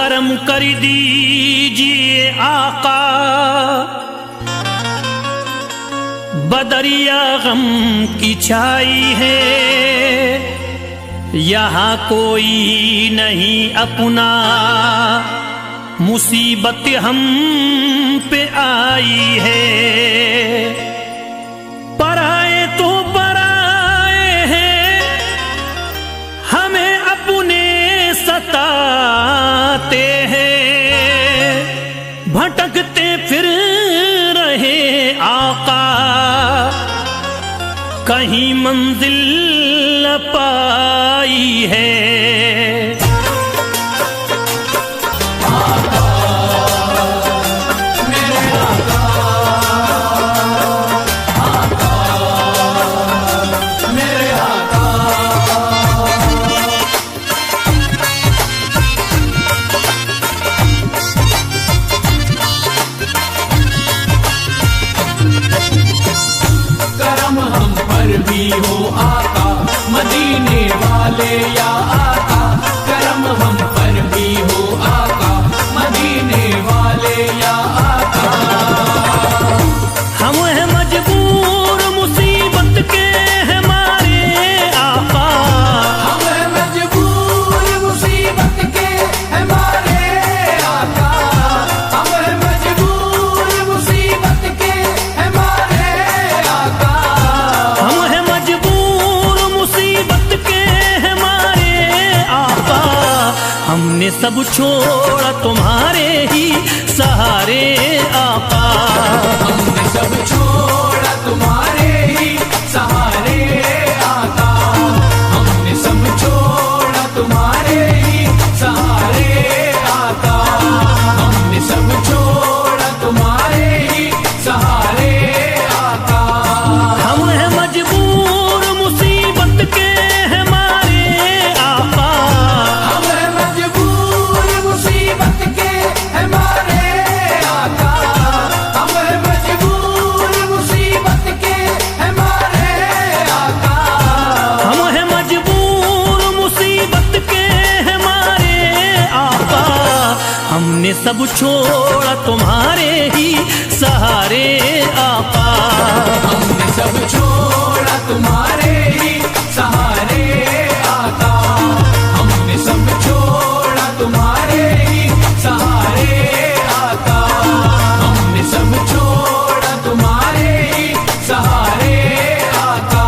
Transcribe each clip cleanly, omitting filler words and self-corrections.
करम कर दीजिए आका, बदरिया गम की छाई है, यहाँ कोई नहीं अपना, मुसीबत हम पे आई है। पराए तो पराए हैं, हमें अपने सताते हैं, भटकते फिर रहे आका, कहीं मंजिल न पाई है। भी हो आका मदीने वाले या आका, करम हम पर भी हो आका मदीने वाले या आका। हम हैं मजबूर मुसीबत के हमारे आका, हम हैं मजबूर मुसीबत के हमारे आका, हम हैं मजबूर मुसीबत के हमारे आका। हम हैं मजबूर मुसीबत के हमारे आका, हमने सब छोड़ा तुम्हारे ही सहारे आका, हमने सब छोड़ा तुम्हारे ही सहारे आका, हमने सब छोड़ा तुम्हारे ही सहारे आका, हमने सब छोड़ा तुम्हारे ही सहारे आका। हम हैं मजबूर मुसीबत के हमारे आका, हम हैं मजबूर मुसीबत के हमारे आका, हम हैं मजबूर मुसीबत के हमारे आका। हम हैं मजबूर मुसीबत के हमारे आका, हमने सब छोड़ा तुम्हारे ही सहारे आका, हमने सब छोड़ा तुम्हारे ही सहारे आका, हमने सब छोड़ा तुम्हारे ही सहारे आका, हमने सब छोड़ा तुम्हारे ही सहारे आका।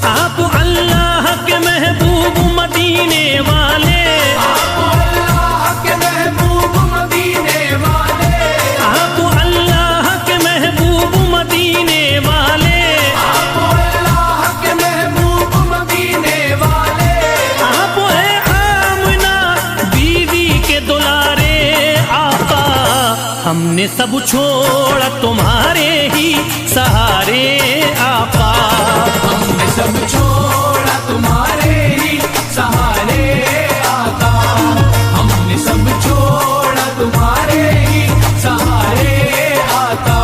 आप अल्लाह के महबूब मदीने वाले, आप अल्लाह के महबूब मदीने वाले, आप अल्लाह के महबूब मदीने वाले, आप अल्लाह के महबूब मदीने वाले, आप है आमना बीवी के दुलारे आका, हमने सब छोड़ा तुम्हारे ही सहारे आका, हमने सब छोड़ा तुम्हारे ही सहारे आका, हमने सब छोड़ा तुम्हारे ही सहारे आका,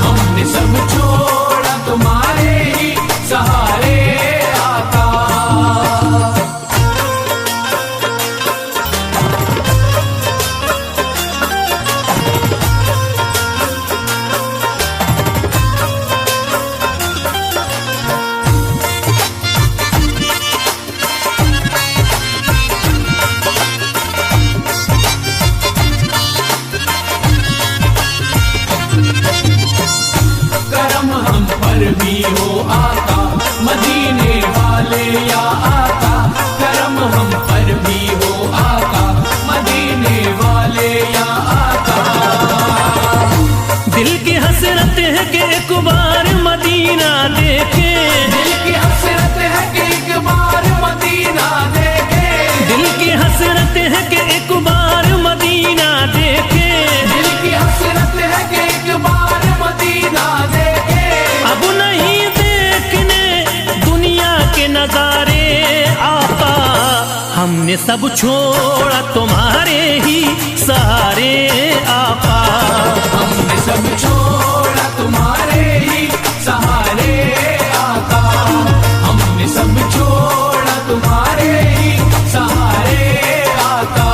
हमने सब छोड़ा तुम्हारे ही सहारे आका। करम हम पर भी हो आका मदीने वाले या आका, करम हम पर भी हो आका मदीने वाले या आका। दिल की हसरत है कि एक बार मदीना देखे, दिल की हसरत है कि एक बार मदीना देखे, दिल की हसरत है कि एक बार मदीना देखे, दिल की हसरत है कि एक बार मदीना सब छोड़ा तुम्हारे ही सहारे आका। हमने सब छोड़ा तुम्हारे ही सहारे आका। हमने सब छोड़ा तुम्हारे ही सहारे आका।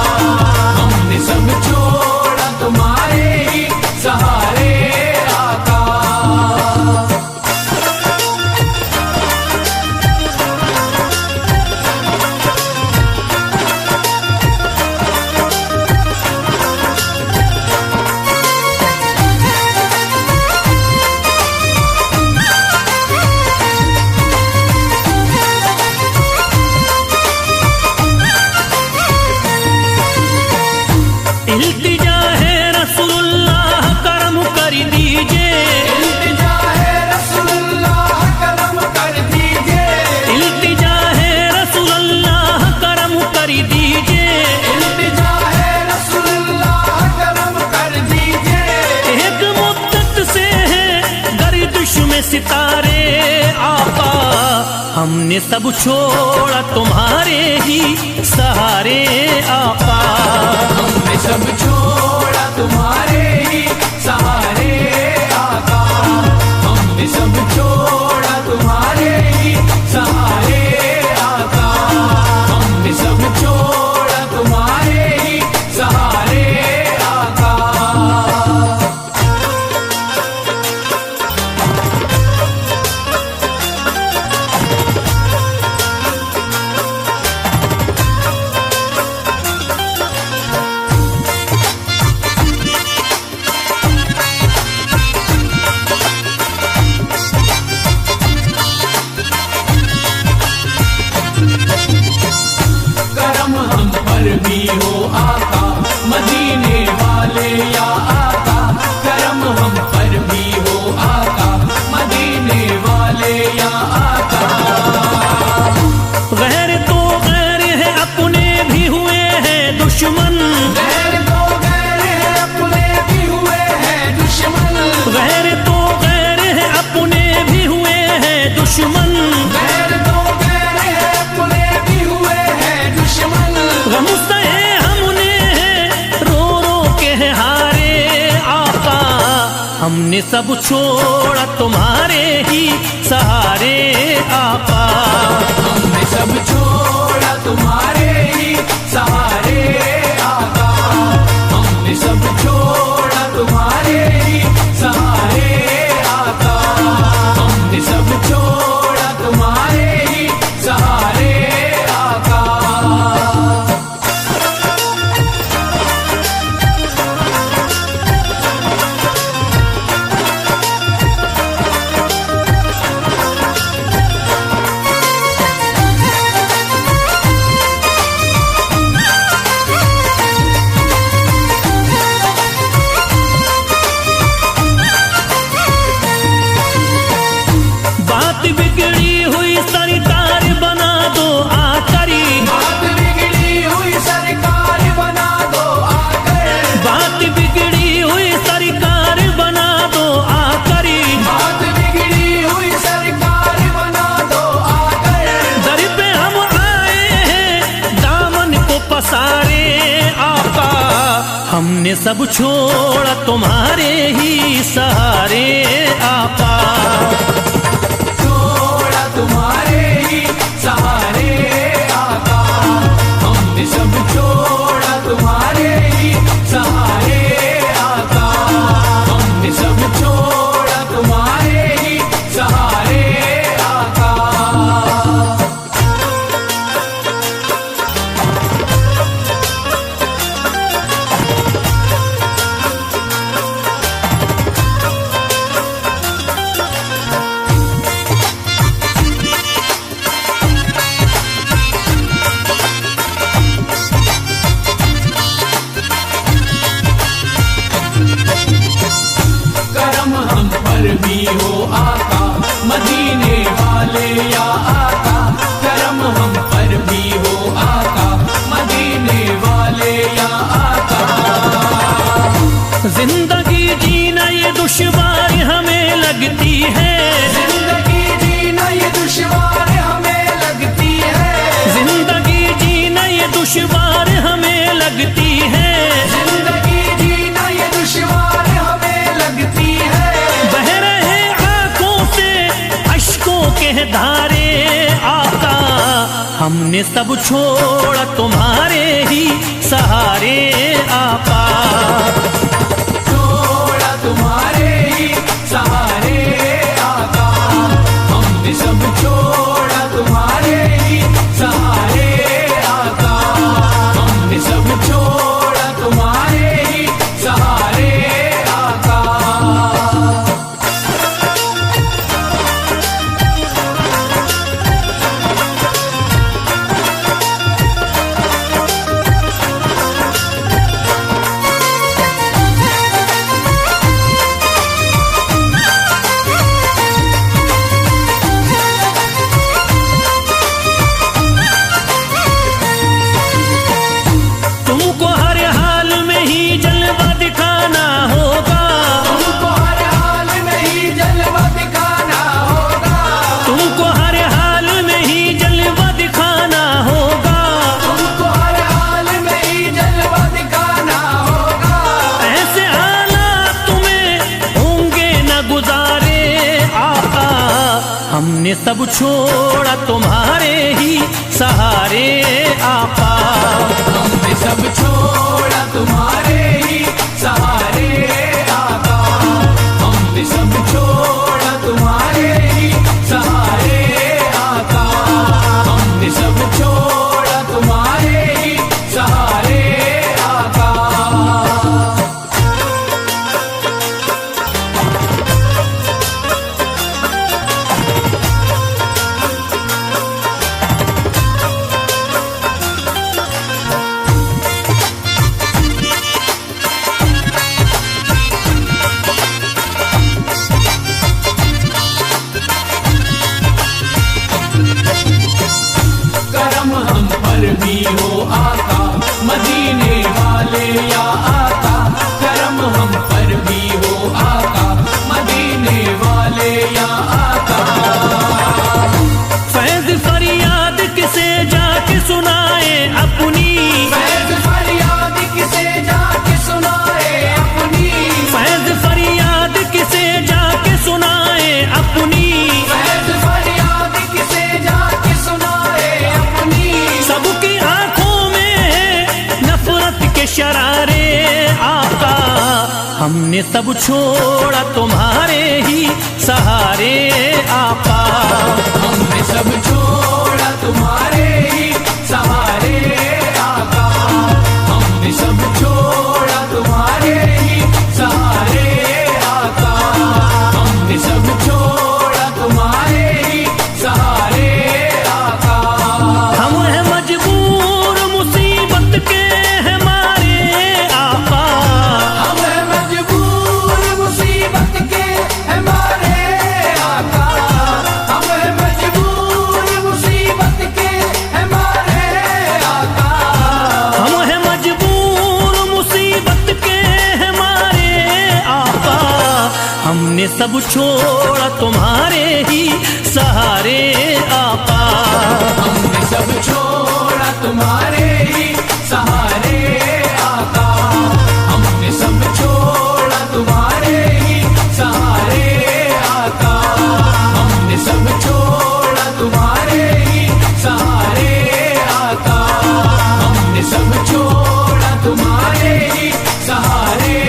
हमने सब छोड़ा तुम्हारे ही सहारे आका। इल्तिजा है रसूलुल्लाह करम कर दीजिए। इल्तिजा है रसूलुल्लाह करम कर दीजिए। इल्तिजा है रसूलुल्लाह करम कर दीजिए। इल्तिजा है रसूलुल्लाह करम कर दीजिए। एक मुद्दत से है गर्दिश में सितारे आका। हमने सब छोड़ा तुम्हारे ही सहारे आका। हमने सब छोड़ा तुम्हारे ही सहारे आका। हमने सब छोड़ा तुम्हारे ही सहारे आका। हमने सब छोड़ा तुम्हारे ही सहारे आका। करम हम पर भी हो आका मदीने वाले या आका। करम हम पर भी हो आका मदीने वाले या आका। गैर तो गैर है अपने भी हुए हैं दुश्मन। गैर तो गैर है अपने भी हुए हैं दुश्मन। गैर तो गैर है अपने भी हुए हैं दुश्मन। गैर तो गैर है अपने भी हुए हैं दुश्मन। गम सहे हमने रो रो के हारे आका। हमने सब छोड़ा तुम्हारे ही सहारे आका। हमने सब छोड़ा तुम्हारे ही सहारे आका। हमने सब छोड़ा तुम्हारे ही सहारे आका। हमने सब छोड़ा तुम्हारे ही सहारे आका। बात बिगड़ी हुई सरकार बना दो आकरी। बात बिगड़ी हुई सरकार बना दो आकर। बात बिगड़ी हुई सरकार बना दो आकरी। बात बिगड़ी हुई सरकार बना दो आकर। दर पे हम आए हैं दामन को पसारे आका। हमने सब छोड़ा तुम्हारे ही सहारे आका। छोड़ा तुम्हारे ही सहारे आका। हमने सब छोड़ा तुम्हारे ही सहारे आका। हमने सब छोड़ा तुम्हारे ही सहारे आका। करम हम पर भी हो आका मदीने वाले या आका। करम हम पर भी हो आका मदीने वाले या आका। जिंदगी जीना ये दुश्वार हमें लगती है। जिंदगी जीना ये दुश्वार हमें लगती है। जिंदगी जीना ये दुश्वार हमें लगती है, जिंदगी जीना ये दुश्वार हमें लगती है। बह रहे आंखों से अश्कों के धारे आका, हमने सब छोड़ा तुम्हारे ही सहारे आका। छोड़ा तुम्हारे ही सहारे आका, हमने सब छोड़ा तुम्हारे ही सहारे आका, हमने सब छोड़ा तुम्हारे ही सहारे आका। तुमको हर हाल में ही जलवा दिखाना होगा, तुमको हर हाल में ही जलवा दिखाना होगा, तुमको हर हाल में ही जलवा दिखाना होगा। तुमको हर हाल में ही जलवा दिखाना होगा। ऐसे हालात तुम्हें होंगे न गुजारे आका, हमने सब छोड़ा तुम्हारे ही सहारे आका। हमने सब छोड़ा तुम्हारे ही सहारे आका, हमने सब छोड़ा तुम्हारे ही सहारे आका, हमने सब छोड़ा तुम्हारे ही सहारे आका। करम हम पर भी हो आका, मदीने वाले या आका। करम हम पर भी हो आका, मदीने वाले या आका। फैज फरियाद किसे जाके सुनाए अपनी, फैज फरियाद किसे जाके सुनाए अपनी, फैज फरियाद किसे जाके सुनाए अपनी। फैज फरियाद किसे जाके सुनाए अपनी। सबकी आंखों में नफरत के शरारे आका, हमने सब छोड़ा तुम्हारे ही सहारे आका। हमने सब छोड़ा तुम्हारे ही सहारे आका, हमने सब छोड़ा तुम्हारे ही सहारे आका, हमने सब छोड़ा तुम्हारे ही सहारे आका। हम हैं मजबूर मुसीबत के हैं मारे आका, हम हैं मजबूर मुसीबत के हमारे आका, हम हैं मजबूर मुसीबत के हमारे आका। हम हैं मजबूर मुसीबत के हैं मारे आका, हमने सब छोड़ा तुम्हारे ही सहारे आका। हमने सब छोड़ा तुम्हारे ही सहारे आका, हमने सब छोड़ा तुम्हारे ही सहारे आका, हमने सब छोड़ा तुम्हारे ही सहारे आका, हमने सब छोड़ा तुम्हारे ही सहारे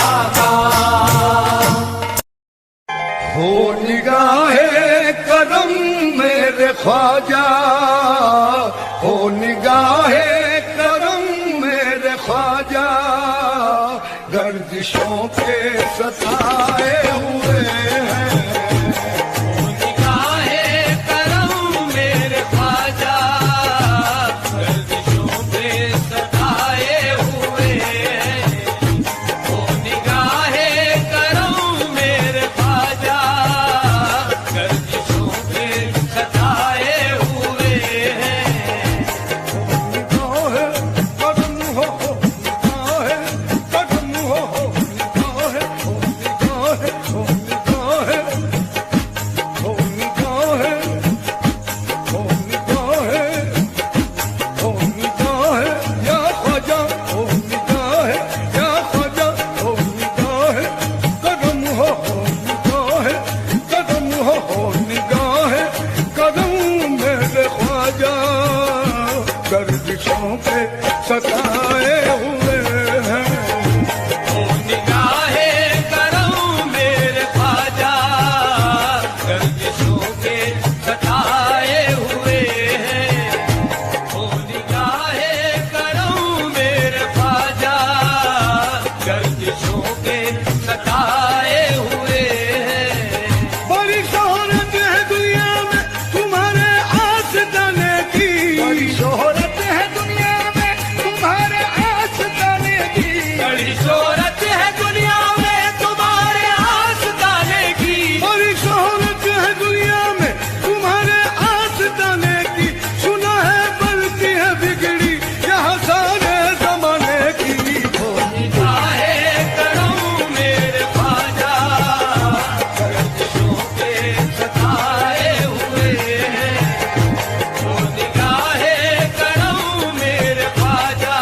आका। हो निगाहे करम मेरे ख्वाजा, हो निगाहे करम मेरे ख्वाजा, गर्दिशों के सताए हुए हैं। निगाहे करम मेरे ख्वाजा, गर्दिशों पे सताए हुए हैं। ओ निगाहे करम मेरे ख्वाजा, गर्दिशों पे सताए हुए हैं। निगाहे करम हो, निगाहे करम हो, निगाहे के सताए हुए हैं। ओ निगाहे करम मेरे ख्वाजा गर्दिशों के सताए हुए हैं। ओ निगाहे करम मेरे ख्वाजा गर्दिशों के सताए हुए हैं। बड़ी शोहरत है दुनिया में तुम्हारे आस्ताने की, बड़ी शोहरत है दुनिया में तुम्हारे आस्ताने की, बड़ी शोहरत है दुनिया में तुम्हारे आस्ताने की, बड़ी शोहरत है दुनिया में तुम्हारे आस्ताने की। सुना है बनती है बिगड़ी यहाँ सारे जमाने की। निगाहे करम मेरे ख्वाजा गर्दिशों के सताए हुए हैं। ओ निगाहे करम मेरे ख्वाजा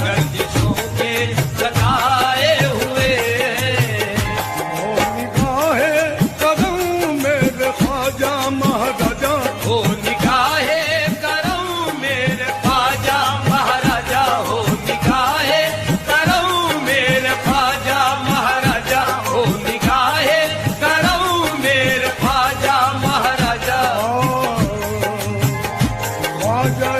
गर्दिशों के सताए हुए हैं। निगाहे कदम मेरे ख्वाजा महाराजा, ओ निगाहे करम मेरे ख्वाजा महाराजा, हो निगाहे करम मेरे ख्वाजा महाराजा, हो निगाहे करम मेरे ख्वाजा महाराजा। ख्वाजा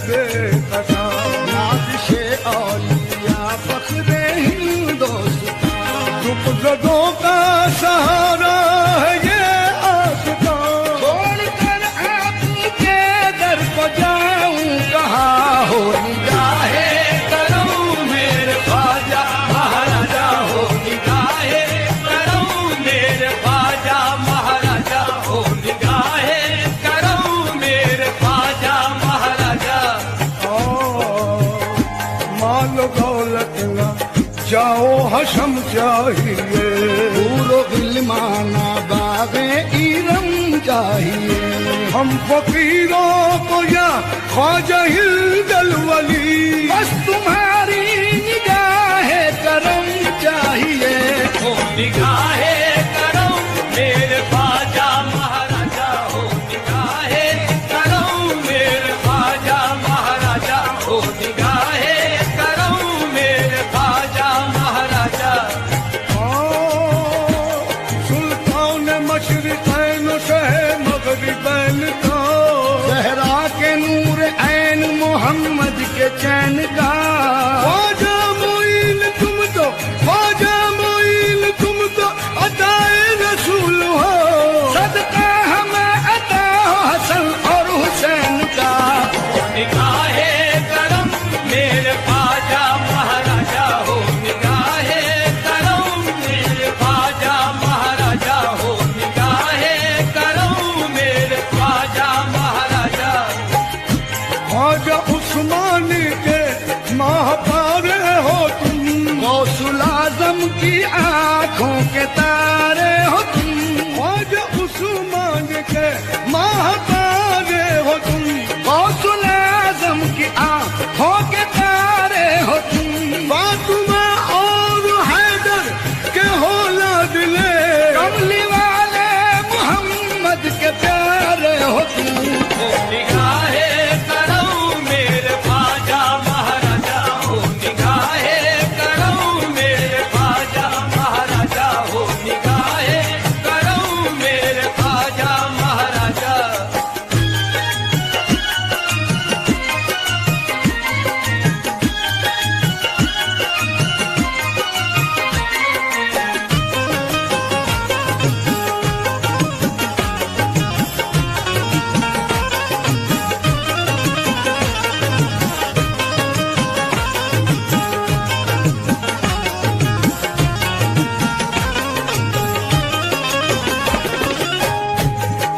बेकसा नादिशे औलिया फख्रे हिंदोस्तान, दुपज़दों का सहारा है ये आस्तान। छोड़कर आपके दर को जाऊं कहाँ, हो निगाहे करम मेरे ख्वाजा महाराजा, हो निगाहे करम मेरे ख्वाजा महाराजा, हो निगाहे करम मेरे ख्वाजा महाराजा। माल दौलत न जाओ हशम चाहिए, पूरो गिलमाना बागे इरम चाहिए। हम फकीरों को या ख्वाजा हिंदल वली, बस तुम्हारी निगाहे करम चाहिए। हो निगाहे करम मेरे ख्वाजा महाराजा, हो निगाहे करम मेरे ख्वाजा महाराजा, हो निगाहे करम मेरे ख्वाजा महाराजा। सुल्तान मशरिकैन शह मगरिबैन का, सहरा के नूर ऐन मोहम्मद के चैन का। ख्वाजा मोइन तुम तो, ख्वाजा मोइन तुम तो अताए रसूल हो, सदका हमें अता हो हसन और हुसैन का। निगाहे करम मेरे ख्वाजा महाराजा, हो निगाहे करम मेरे ख्वाजा महाराजा, हो निगाहे करम मेरे ख्वाजा महाराजा। ख्वाजा उस्मान के महापारे हो तुम, गौसुल आजम की आंखों के तारे हो तुम। ख्वाजा उस्मान के महापारे हो तुम, गौसुल आजम की आंखों के तारे हो तुम। फातिमा और हैदर के औलाद ले, कमली वाले मोहम्मद के प्यारे हो तुम। हो निगाहे करम मेरे ख्वाजा महाराजा, हो निगाहे करम मेरे ख्वाजा महाराजा, हो निगाहे करम मेरे ख्वाजा महाराजा।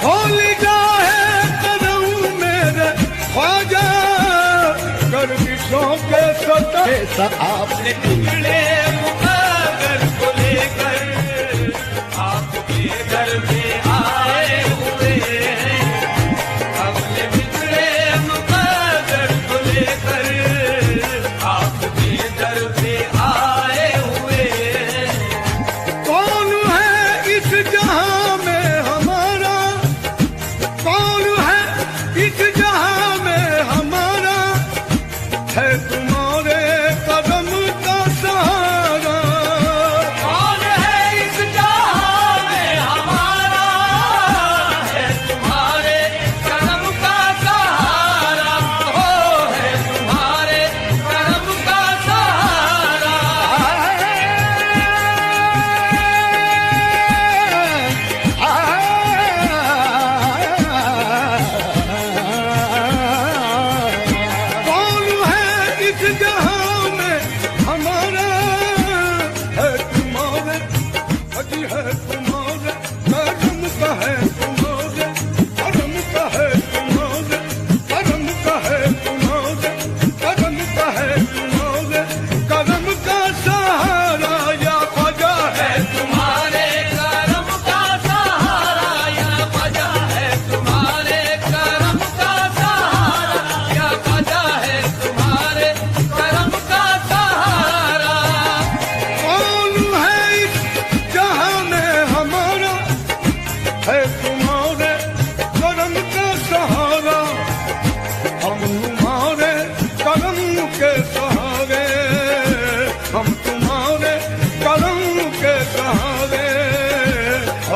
होली गाहे कदम मेरे ख्वाजा गर्दिशों के सता अपने टुकड़े मुकागर को लेकर आपके घर में आए हुए हैं। अपने बिगड़े मुकागर को लेकर आपके घर पे आए हुए हैं। कौन है इस जहां में हमारा, कौन है इस जहां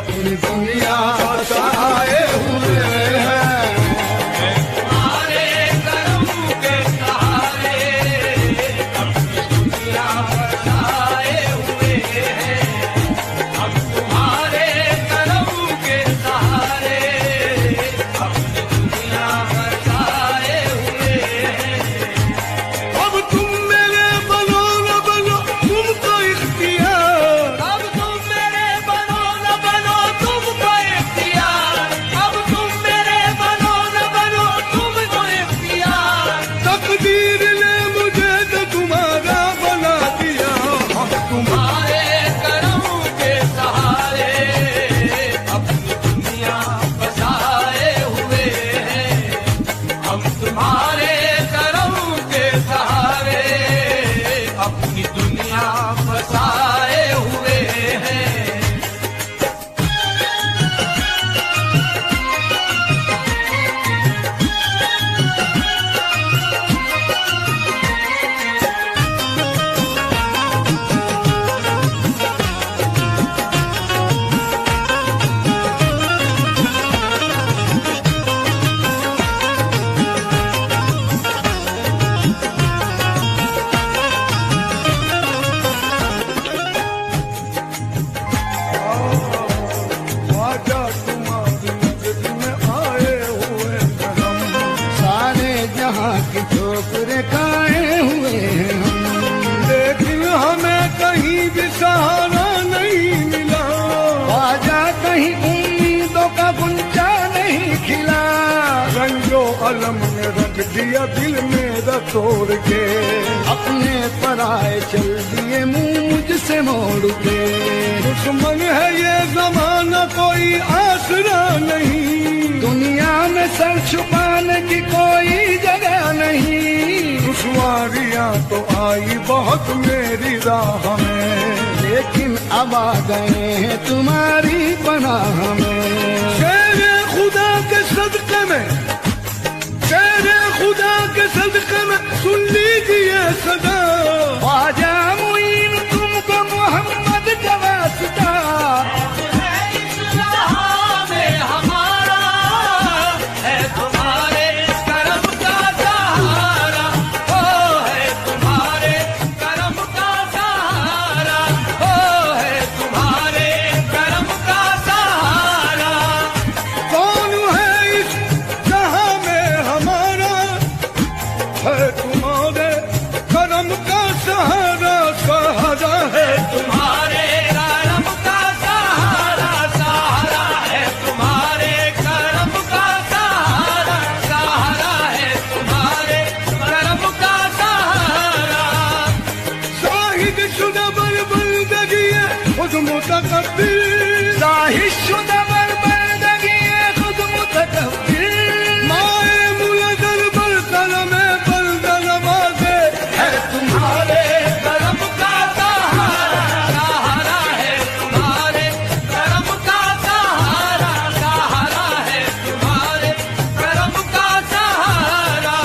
अपनी दुनिया बसाए हुए हैं। तुम्हारे करम के सहारे अपनी दुनिया बसाए हुए हैं। हम तुम्हारे करम के सहारे अपनी दुनिया बसाए हुए हैं। अब तुम मेरे बनो न बनो तुमको इख्तियार, अब तुम मेरे बनो न बनो तुमको इख्तियार, अब तुम मेरे बनो न बनो तुमको इख्तियार। तकदीर ने मुझे तो तुम्हारा बना दिया। हम तुम्हारे करम के सहारे अपनी दुनिया बसाए हुए हैं। हम तुम्हारे करम के सहारे अपनी दुनिया बसाए हुए हैं। ख्वाजा तुम्हारी नजर में आए हुए हैं हम, सारे जहां की ठोकरें खाए हुए हैं हम, लेकिन हमें कहीं भी सहारा नहीं मिला। ख्वाजा कहीं उम्मीदों का गुंजा नहीं खिला। रंजो अलम ने रख दिया दिल मेरा तोड़ के, अपने पराए चल दिए मुंह मुझसे मोड़ के। दुश्मन है ये जमाना कोई आसरा नहीं, दुनिया में सर छुपाने की कोई जगह नहीं। दुश्वारियां तो आई बहुत मेरी राह में, लेकिन अब आ गए हैं तुम्हारी पनाह में। शेरे खुदा के सदके में, शेरे खुदा के सदके में सुन लीजिए सदा। ख्वाजा मुईन तुमको मोहम्मद का वास्ता, में हमारा है तुम्हारे करम का सहारा, ओ है तुम्हारे करम का सहारा, ओ है तुम्हारे करम का सहारा। कौन है इस जहां में हमारा, है तुम्हारे करम का सहारा, सहारा है तुम्हारे करम का सहारा, सहारा है तुम्हारे करम का सहारा, सहारा है तुम्हारे करम का सहारा। शाहिद शुदा बरबंदगी खुद मुतकब्बिर, शाहिद शुदा बरबंदगी खुद मुतकब्बिर। माए मुलजल बरकलम बंदल वाज़े है तुम्हारे करम का सहारा, सहारा है तुम्हारे करम का सहारा, सहारा है तुम्हारे करम का सहारा।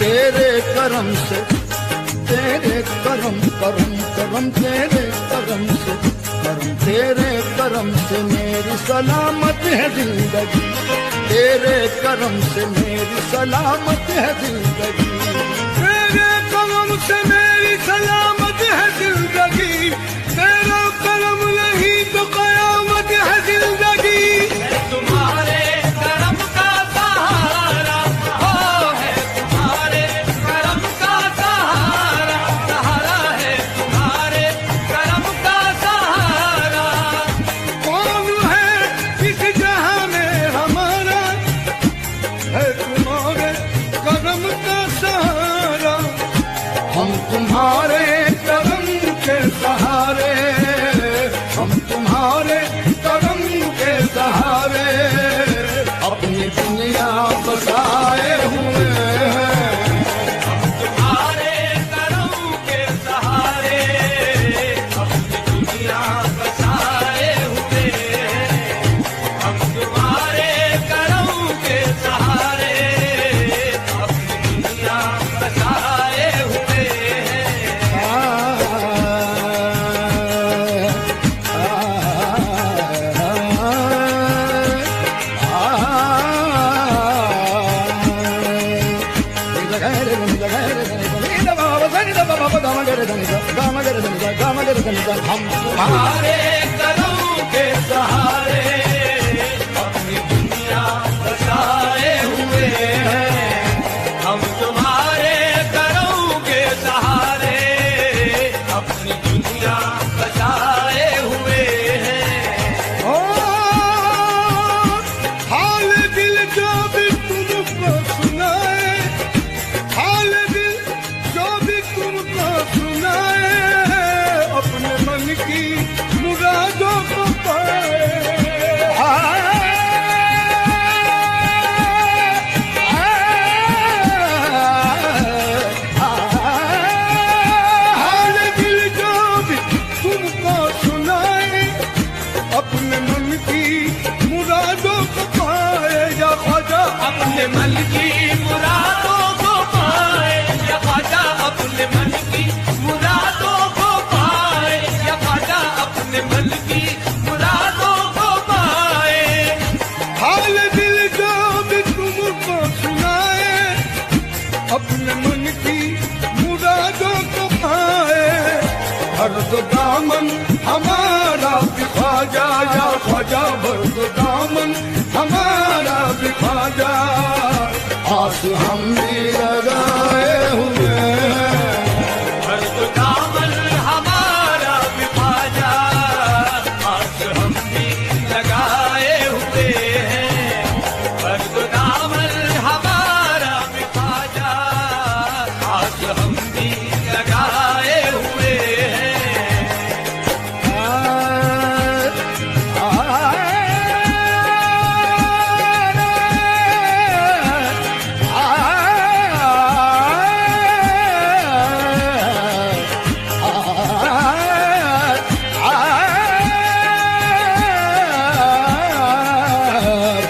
तेरे करम से, तेरे करम करम करम तेरे करम से, करम तेरे करम से मेरी सलामत है जिंदगी, तेरे करम से मेरी सलामत है जिंदगी, तेरे करम से मेरी सलामत है जिंदगी, तेरा करम नहीं तो कयामत है जिंदगी। तुम्हारे करम का सहारा, ओ है तुम्हारे करम का सहारा, सहारा है तुम्हारे करम का सहारा। कौन है इस जहां में हमारा, है तुम्हारे करम का सहारा। हम तुम्हारे करम के सहारे, हम तुम्हारे करम के सहारे अपनी दुनिया बसाए हुए हैं। तुम्हारे करम के सहारे अपनी दुनिया बसाए हुए हैं। गरे धनि सा गा मा गरे धनि सा गा मा गरे धनि सा हम तुम्हारे कदम के सहारे अपनी दुनिया बसाए हुए हैं। हम तुम्हारे कदम के सहारे अपनी दुनिया बसाए हुए हैं। ओ हाल दिल जो भी तुमको सुनाए, हाल दिल जो भी तुमको सुनाए, अपने मन की मुरादों को पाए। हाल दिल जो भी तुमको सुनाए, अपने मन की मुरादों को पाए। या ख्वाजा अपने मन की मुरादों को पाए, या ख्वाजा अपने मन की मुरादों को पाए, या ख्वाजा अपने मन की मुरादों को पाए। हाल दिल जो भी तुमको सुनाए, अपने मन की मुरादों को पाए। हर दो दामन हमारा भी ख्वाजा, या ख्वाजा भर दो दामन हमारा भी ख्वाजा। आस हम भी लगाए हुए हैं, हर तो दामन हमारा भी ख्वाजा, आस हम भी लगाए हुए हैं। हर तो दामन हमारा भी ख्वाजा, आस हम भी लगाए हुए हैं।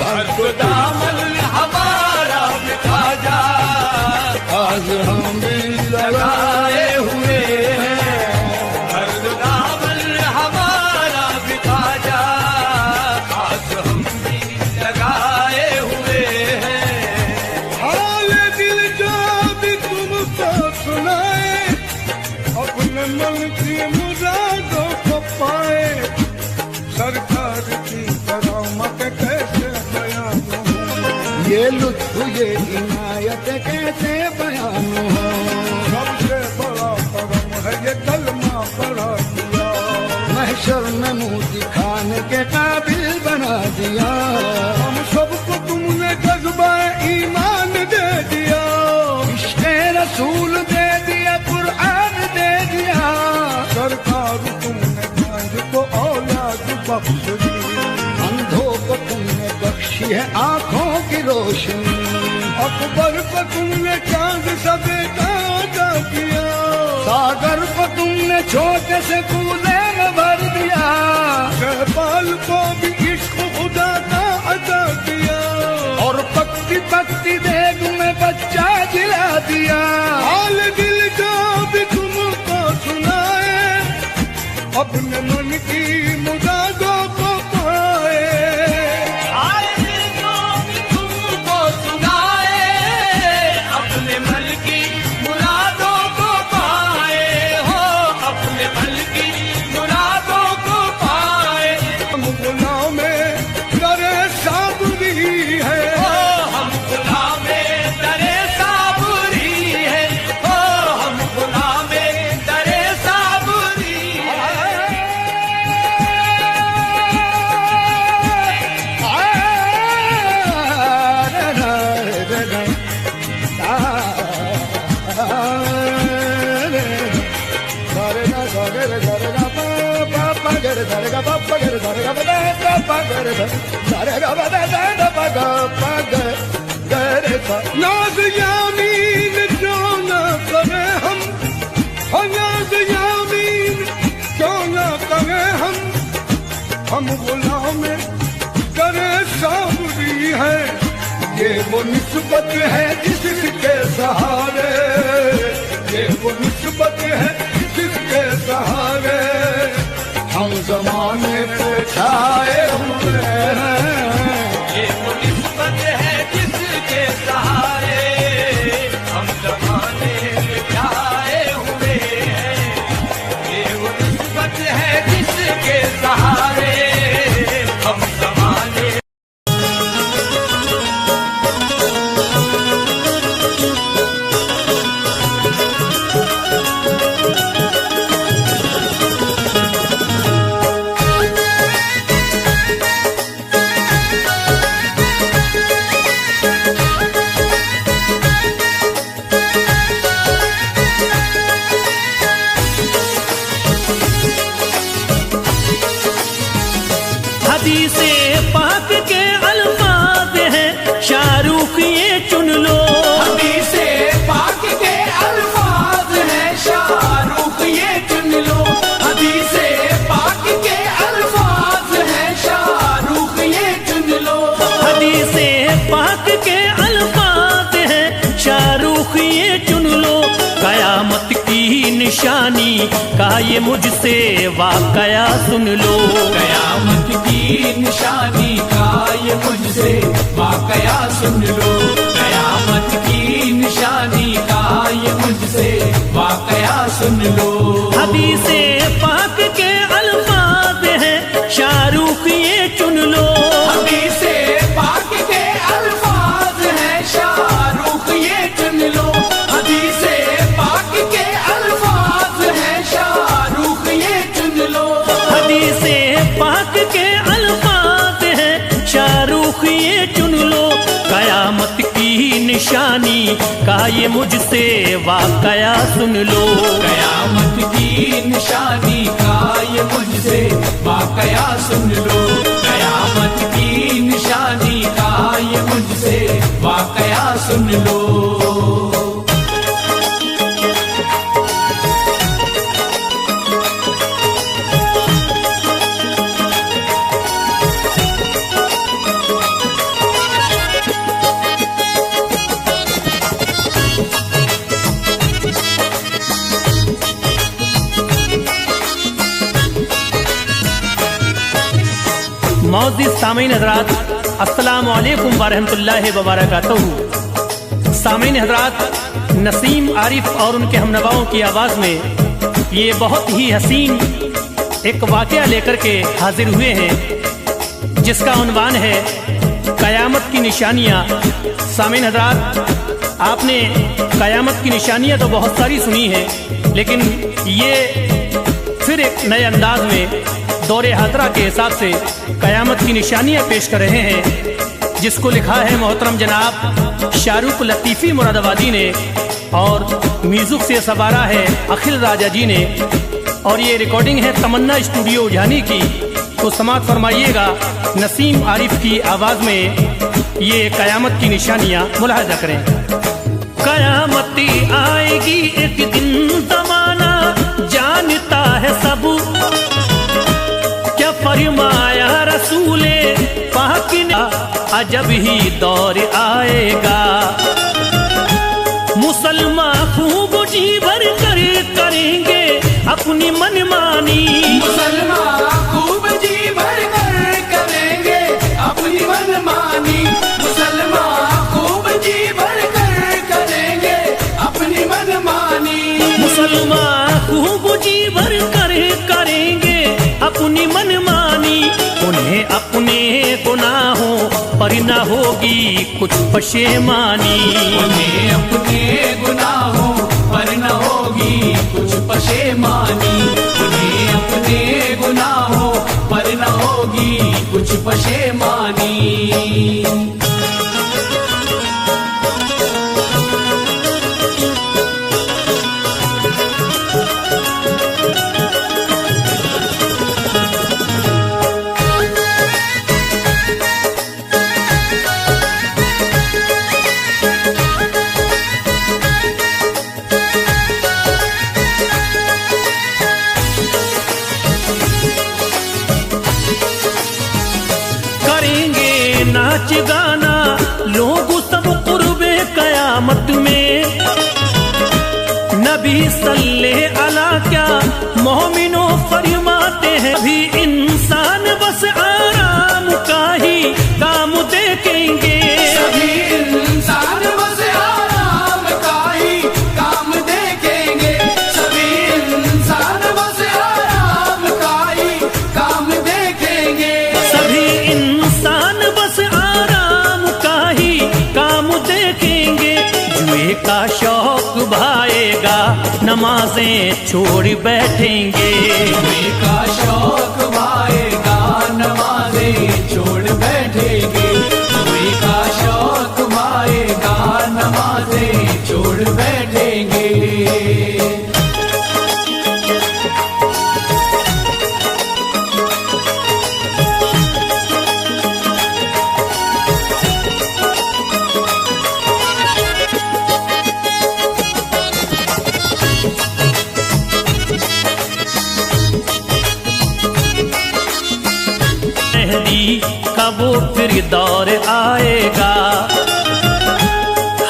हर तो दामन हमारा भी ख्वाजा, आज हम भी लगाए हुए हैं। हर तो दामन हमारा भी ख्वाजा, आस हम भी लगाए हुए हैं। हाल दिल जो भी तुमको सुनाए, अपने मन की मुरादों को पाए। सरकार की करामत कैसे बयान हो, ये लुत्फ ये इनायत कैसे बयान हो। सबसे बड़ा करम है ये कलमा पढ़ा दिया, महशर में मुंह दिखाने के काबिल बना दिया। हम सबको तुमने जज्बा ईमान दे दिया, इश्क़े रसूल दे दिया, कुरान दे दिया। सरकार तुमने गांज को औलाद बख्श दी, अंधों को तुमने बख्शी है आंखों की रोशनी। अकबर को तुमने चांद सदे का अदा किया, सागर को तुमने छोटे से कूदे में भर दिया। शहपाल को भी इश्क खुदा का अदा किया, और पकती पकती देग में बच्चा जिला दिया। हाल दिल जो भी तुमको सुनाए, अपने मन की मुरादों को पाए। हाल दिल जो भी तुमको सुनाए, अपने मन की मुरादों को पाए। हो अपने मन की मुरादों को पाए। हम गुलाम में करे साबरी है, हो हम गुलामे दरे साबरी है। हो हम गुलामे दरे साबरी है। नाज यामीन जो न करे हम, नाज यामीन जो न करे हम गुलाम करे साबरी है। ये वो निस्बत है जिसके सहारे, ये वो निस्बत है जिसके सहारे हम जमाने पे छाए हुए हैं। ये वो निस्बत है जिसके सहारे हम जमाने में छाए हुए हैं। हदीसे पाक के अल्फाज हैं शाहरुख ये चुन लो। हदीसे पाक के अल्फाज हैं शाहरुख ये चुन लो। हदीसे पाक के अल्फाज हैं शाहरुख ये चुन लो। हदीसे पाक के अल्फाज हैं शाहरुख ये चुन लो। कयामत की निशानी का ये मुझसे वाकया सुन लो। कयामत की निशानी का ये मुझसे वाकया सुन लो। कयामत की निशानी का ये मुझसे वाकया सुन लो। हदीसे पाक के अल्फाज हैं शाहरुख ये चुन लो। हदीसे पाक के अल्फाज हैं शाहरुख ये चुन लो। हदीसे पाक के अल्फाज हैं शाहरुख ये चुन लो। हदीसे पाक के अल्फाज हैं शाहरुख ये चुन लो। कयामत की निशानी का ये मुझसे वाकया सुन लो। कयामत की निशानी का ये मुझसे वाकया सुन लो। कयामत की निशानी का ये मुझसे वाकया सुन लो। मौजूद सामीन हजरात, अस्सलामु अलैकुम वरहमतुल्लाहि वबरकातुहू। सामीन हजरात, नसीम आरिफ और उनके हमनवाओं की आवाज़ में ये बहुत ही हसीन एक वाक़या लेकर के हाजिर हुए हैं जिसका उन्वान है कयामत की निशानियाँ। सामीन हजरात, आपने कयामत की निशानियाँ तो बहुत सारी सुनी हैं, लेकिन ये फिर एक नए अंदाज में दौरे हाजरा के हिसाब से कयामत की निशानियां पेश कर रहे हैं, जिसको लिखा है मोहतरम जनाब शाहरुख लतीफ़ी मुरादाबादी ने और म्यूजिक से सवारा है अखिल राजा जी ने। और ये रिकॉर्डिंग है तमन्ना स्टूडियो उजानी की। तो समाअत फरमाइएगा नसीम आरिफ की आवाज़ में ये कयामत की निशानियां मुलाहजा करें। कयामती आएगी एक दिन ज़माना जानता है सब, क्या फरमाया रसूले पाक ने अजब ही दौर आएगा। मुसलमान खूब जी भर कर करेंगे अपनी मनमानी। मुसलमान खूब जी भर कर करेंगे अपनी मनमानी। मुसलमान खूब जी भर कर करेंगे अपनी मनमानी। मुसलमान खूब जी भर कर करेंगे अपनी मनमानी। उन्हें अपने गुनाहों पर न होगी कुछ पशेमानी। उन्हें अपने गुनाहों पर न होगी कुछ पशेमानी। उन्हें अपने गुनाहों पर न होगी कुछ पशेमानी। नाच गाना लोग सब कुर्बे कयामत में। नबी सल्ले अला क्या मोमिनो फरमाते हैं, भी इंसान बस आराम का ही काम देखेंगे। सभी इंसान बस आराम का ही काम देखेंगे। सभी इंसान बस आराम का ही काम देखेंगे। सभी इंसान बस आराम का ही काम देखेंगे। जुए का शौक भाएगा नमाजें छोड़ बैठेंगे। जुए का शौक भाएगा नमाजें छोड़ बैठेंगे। जुए का शौक भाएगा नमाजें छोड़ बैठेंगे। मेहदी का वो फिर दौर आएगा।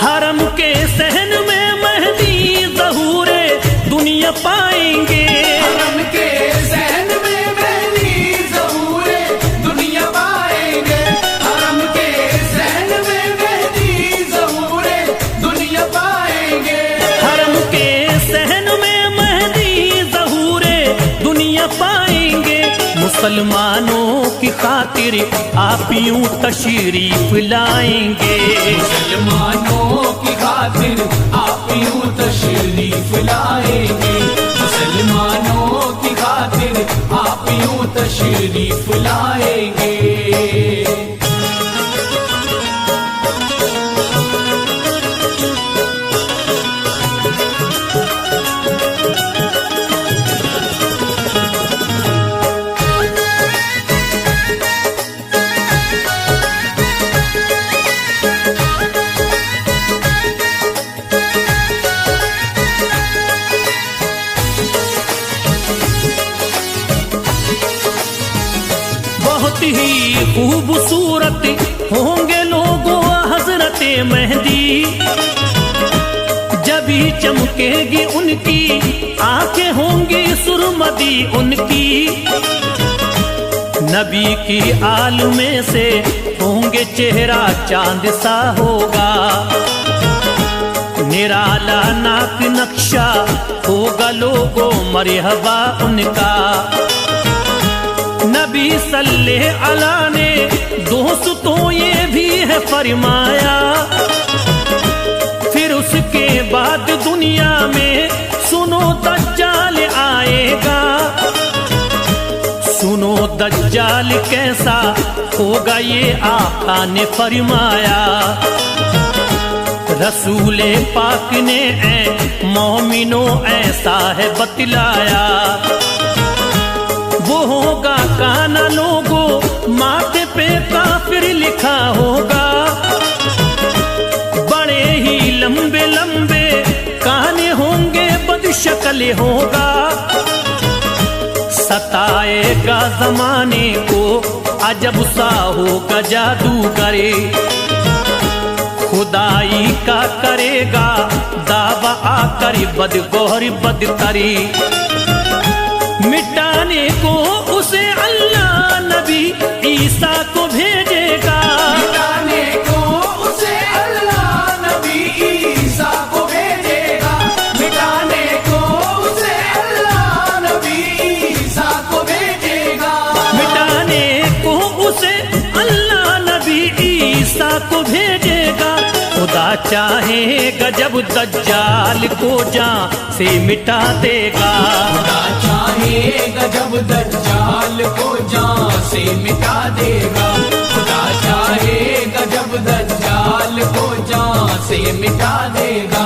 हरम के सहन में मेहदी ज़हूरे दुनिया पाएंगे। हरम के सहन में मेहदी ज़हूरे दुनिया पाएंगे। हरम के सहन में मेहदी ज़हूरे दुनिया पाएंगे। हरम के सहन में मेहदी ज़हूरे दुनिया पाएंगे। मुसलमानों की खातिर आप यूं तशरीफ लाएंगे। मुसलमानों की खातिर आप यूं तशरीफ लाएंगे। मुसलमानों की खातिर आप यूं तशरीफ लाएंगे। बहुत ही खूबसूरत होंगे लोगों हजरत मेहदी। जब ही चमकेगी उनकी आंखें होंगी सुरमदी उनकी। नबी की आल में से होंगे चेहरा चांद सा होगा। निराला नाक नक्शा होगा लोगों मरहबा उनका। नबी सल्ले अला ने दोस्तों ये भी है फरमाया। फिर उसके बाद दुनिया में सुनो दज्जाल आएगा। सुनो दज्जाल कैसा होगा ये आका ने फरमाया। रसूले पाक ने मोमिनो ऐसा है बतलाया। वो होगा काना लोगो माथे पे काफिर लिखा होगा। बड़े ही लंबे लंबे काने होंगे बदशक्ल होगा। सताएगा जमाने को अजब सा होगा जादू करे। खुदाई का करेगा दावा आकर बदगोहर बदतरी। मिटाने को उसे अल्लाह नबी ईसा को भेजेगा। मिटाने को उसे अल्लाह नबी ईसा को भेजेगा। मिटाने को उसे अल्लाह नबी ईसा को भेजेगा। मिटाने को उसे अल्लाह नबी ईसा को भेजेगा। खुदा चाहेगा जब दज्जाल को जान से मिटा देगा। खुदा चाहेगा जब दज्जाल को जान से मिटा देगा। खुदा चाहेगा जब दज्जाल को जान से मिटा देगा।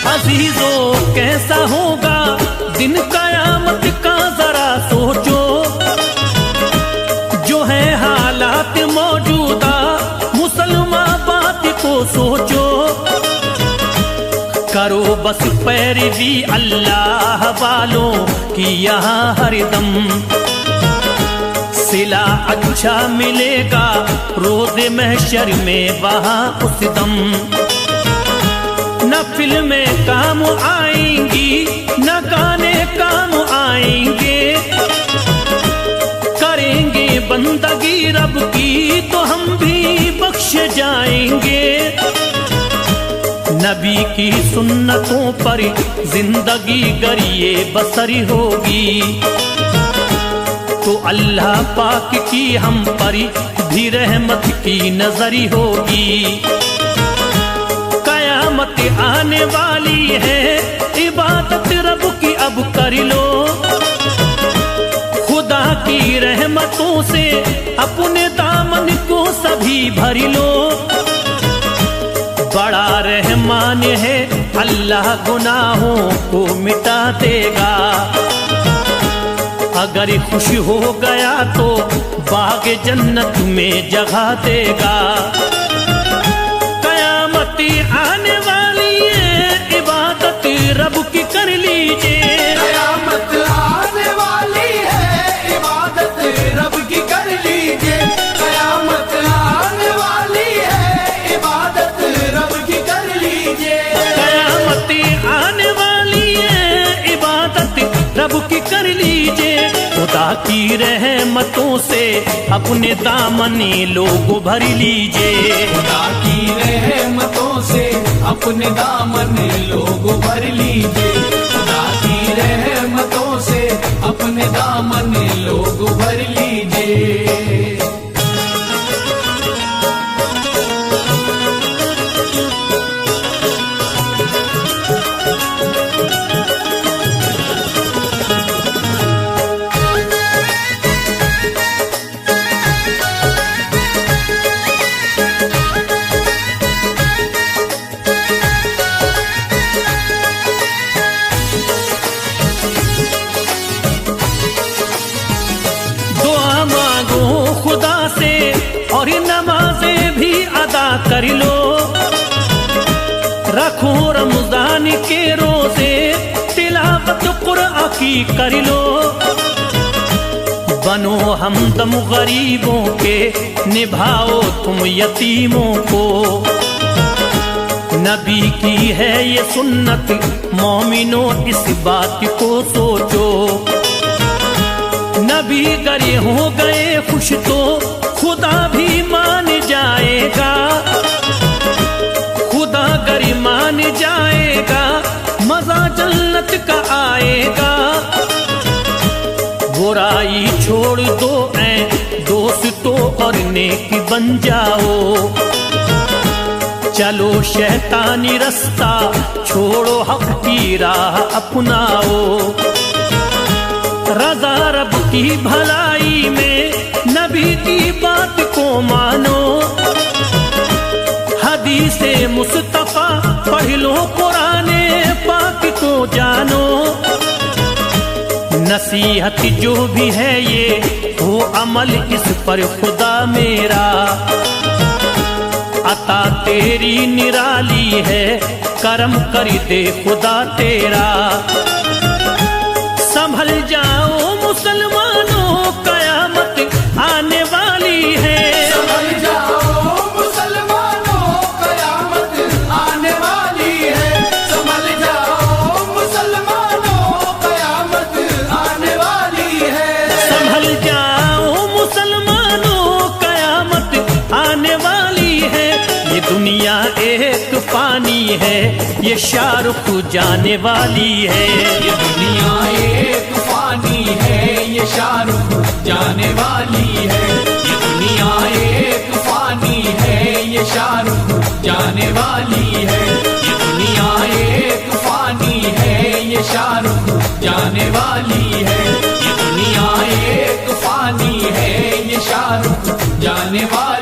अजीजों कैसा होगा दिन कयामत का जरा सोचो। जो है हालात मौजूदा मुसलमान बात को सोचो। करो बस पैरवी अल्लाह वालों की यहाँ हरदम। सिला अच्छा मिलेगा रोज़ महशर में वहाँ उस दम। न फिल्में काम आएंगी न गाने काम आएंगे। करेंगे बंदगी रब की तो हम भी बख्श जाएंगे। नबी की सुन्नतों पर जिंदगी गरिए बसरी होगी। तो अल्लाह पाक की हम पर भी रहमत की नजरी होगी। कयामत आने वाली है इबादत रब की अब कर लो। खुदा की रहमतों से अपने दामन को सभी भर लो। बड़ा रहम रहमान है, अल्लाह गुनाहों को मिटा देगा। अगर खुश हो गया तो बाग जन्नत में जगह देगा। कयामत आने वाली है, इबादत रब की कर लीजिए। कयामत आने वाली है, इबादत रब की कर लीजिए। कयामत आने वाली है, इबादत रब की कर लीजिए। कयामत आने वाली है, इबादत रब की कर लीजिए। खुदा की रहमतों से अपने दामने लोग भर लीजिए। खुदा की रहमतों से अपने दामन लोग भर लीजिए। खुदा की रहमतों से अपने दामन लोग भर लीजिए। खुदा से और नमाजें भी अदा कर लो। रखो रमजान के रोजे, तिलावत कुरान की कर लो। बनो हमदम गरीबों के, निभाओ तुम यतीमों को। नबी की है ये सुन्नत, मोमिनो इस बात को सोचो। नबी गरे हो गए खुश तो खुदा भी मान जाएगा। खुदा गरे मान जाएगा, मजा जन्नत का आएगा। बुराई छोड़ दो ऐ दोस्तों और नेक बन जाओ। चलो शैतानी रास्ता छोड़ो, हक की राह अपनाओ। रज़ा रब की भलाई में नबी की बात को मानो। हदीसे मुस्तफा पढ़ लो, कुराने पाक को जानो। नसीहत जो भी है ये वो अमल, इस पर खुदा मेरा। अता तेरी निराली है, करम कर दे खुदा तेरा। संभल जाओ मुसलमानों, कयामत आने वाली है। संभल जाओ मुसलमानों, कयामत आने वाली है। संभल जाओ मुसलमानों, कयामत आने वाली है। संभल जाओ मुसलमानों, कयामत आने वाली है। ये दुनिया एक फानी है, ये शाहरुख जाने वाली है। ये दुनिया एक फानी है, ये शाहरुख जाने वाली है। ये दुनिया एक फानी है, ये शाहरुख जाने वाली है। ये दुनिया एक फानी है, ये शाहरुख जाने वाली है। ये दुनिया एक फानी है, ये शाहरुख जाने वाली